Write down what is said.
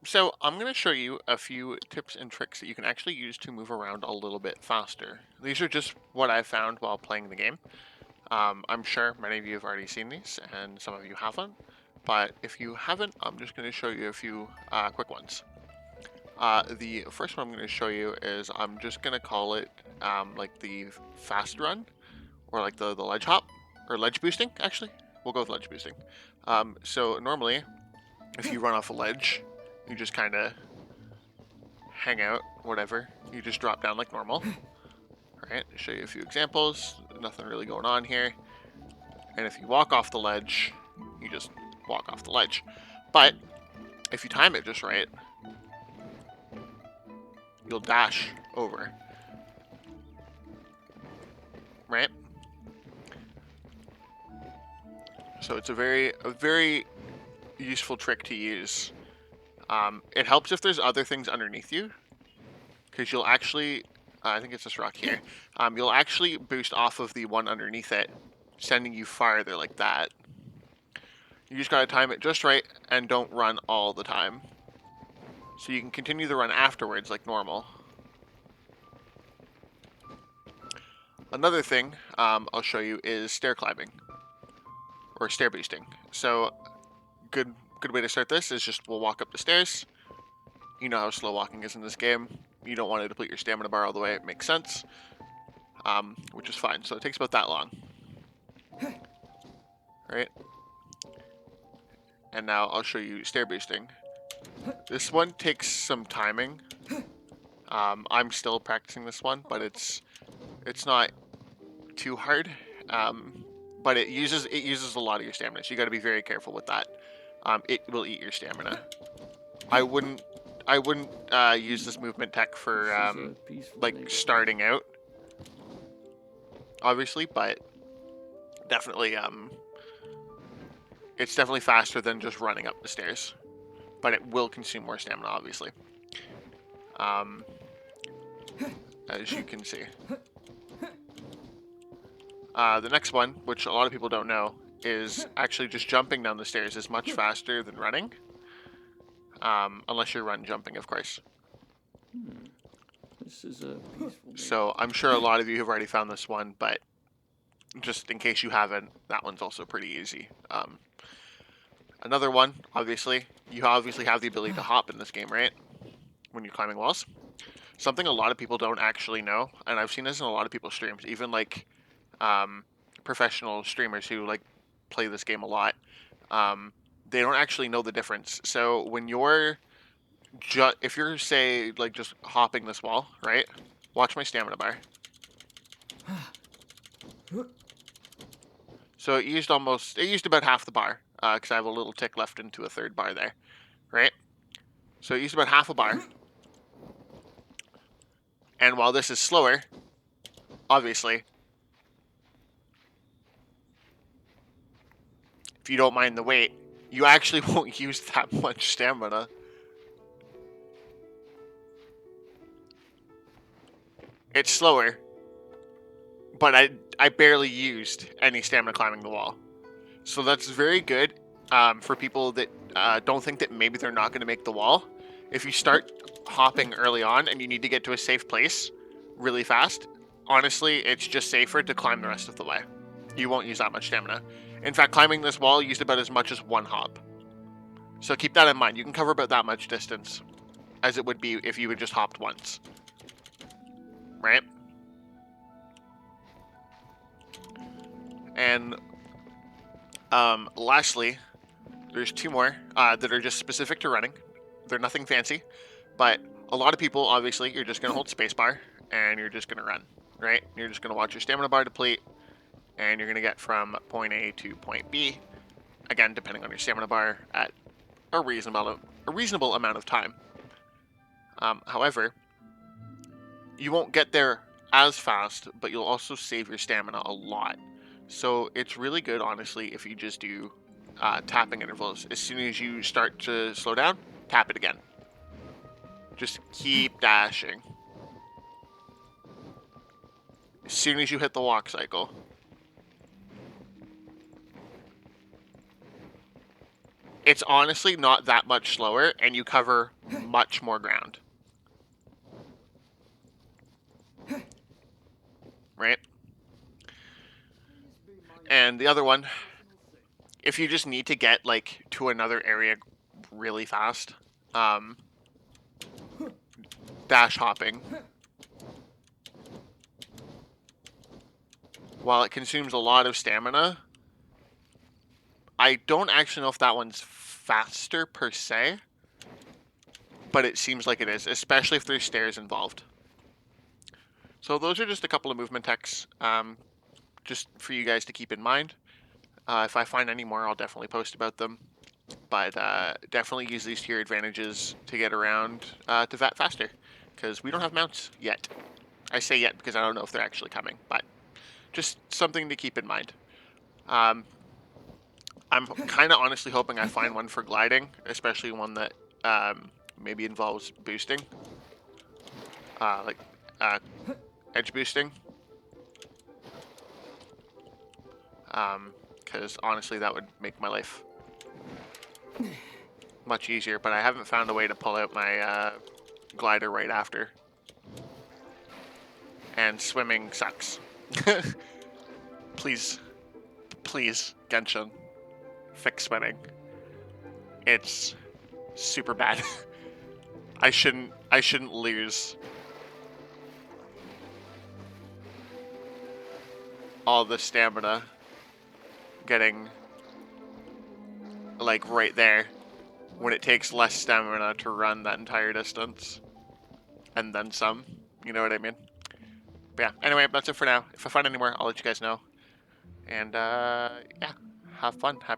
So I'm going to show you a few tips and tricks that you can actually use to move around a little bit faster. These are just what I found while playing the game. I'm sure many of you have already seen these, and some of you haven't. But if you haven't, I'm just going to show you a few quick ones. The first one I'm going to show you is I'm just going to call it like the fast run, or like the ledge hop, or ledge boosting, actually. We'll go with ledge boosting. So normally, if you run off a ledge, you just kind of hang out, whatever. You just drop down like normal. Alright, show you a few examples. Nothing really going on here. And if you walk off the ledge, you just walk off the ledge. But if you time it just right, you'll dash over. Right? So it's a very useful trick to use. It helps if there's other things underneath you, because you'll actually, I think it's this rock here, you'll actually boost off of the one underneath it, sending you farther like that. You just gotta time it just right and don't run all the time. So you can continue the run afterwards like normal. Another thing I'll show you is stair climbing, or stair boosting. So good way to start this is just we'll walk up the stairs. You know how slow walking is in this game. You don't want to deplete your stamina bar all the way, it makes sense. Which is fine, so it takes about that long. Right? And now I'll show you stair boosting. This one takes some timing. I'm still practicing this one, but it's not too hard. But it uses a lot of your stamina, so you got to be very careful with that. It will eat your stamina. I wouldn't use this movement tech for like starting out, obviously, but definitely it's definitely faster than just running up the stairs, but it will consume more stamina, obviously. As you can see. The next one, which a lot of people don't know, is actually just jumping down the stairs is much faster than running. Unless you're run jumping, of course. This is a peaceful So I'm sure a lot of you have already found this one, but just in case you haven't, that one's also pretty easy. Another one, obviously, you obviously have the ability to hop in this game, right? When you're climbing walls. Something a lot of people don't actually know, and I've seen this in a lot of people's streams, even like professional streamers who like play this game a lot. They don't actually know the difference. So when you're if you're say like just hopping this wall, right? Watch my stamina bar. So it used about half the bar, because I have a little tick left into a third bar there, right? So it used about half a bar. And while this is slower, obviously, if you don't mind the wait, you actually won't use that much stamina. It's slower, but I barely used any stamina climbing the wall. So that's very good for people that don't think that maybe they're not going to make the wall. If you start hopping early on and you need to get to a safe place really fast, honestly, it's just safer to climb the rest of the way. You won't use that much stamina. In fact, climbing this wall used about as much as one hop. So keep that in mind. You can cover about that much distance as it would be if you had just hopped once. Right? And lastly, there's two more that are just specific to running. They're nothing fancy, but a lot of people, obviously, you're just going to hold spacebar and you're just going to run, right? You're just going to watch your stamina bar deplete, and you're going to get from point A to point B, again, depending on your stamina bar, at a reasonable amount of time. However, you won't get there as fast, but you'll also save your stamina a lot. So it's really good, honestly, if you just do tapping intervals. As soon as you start to slow down, tap it again. Just keep dashing. As soon as you hit the walk cycle. It's honestly not that much slower, and you cover much more ground. Right? And the other one, if you just need to get like to another area really fast, dash hopping. While it consumes a lot of stamina, I don't actually know if that one's faster per se, but it seems like it is, especially if there's stairs involved. So those are just a couple of movement techs, just for you guys to keep in mind. If I find any more, I'll definitely post about them. But definitely use these to your advantages to get around to Vat faster, because we don't have mounts yet. I say yet because I don't know if they're actually coming, but just something to keep in mind. I'm kind of honestly hoping I find one for gliding, especially one that maybe involves boosting, like edge boosting. Because honestly, that would make my life much easier, but I haven't found a way to pull out my glider right after. And swimming sucks. Please, please, Genshin, fix swimming. It's super bad. I shouldn't lose all the stamina getting like right there when it takes less stamina to run that entire distance and then some. You know what I mean? But yeah, anyway, that's it for now. If I find any more, I'll let you guys know. And yeah, have fun. Happy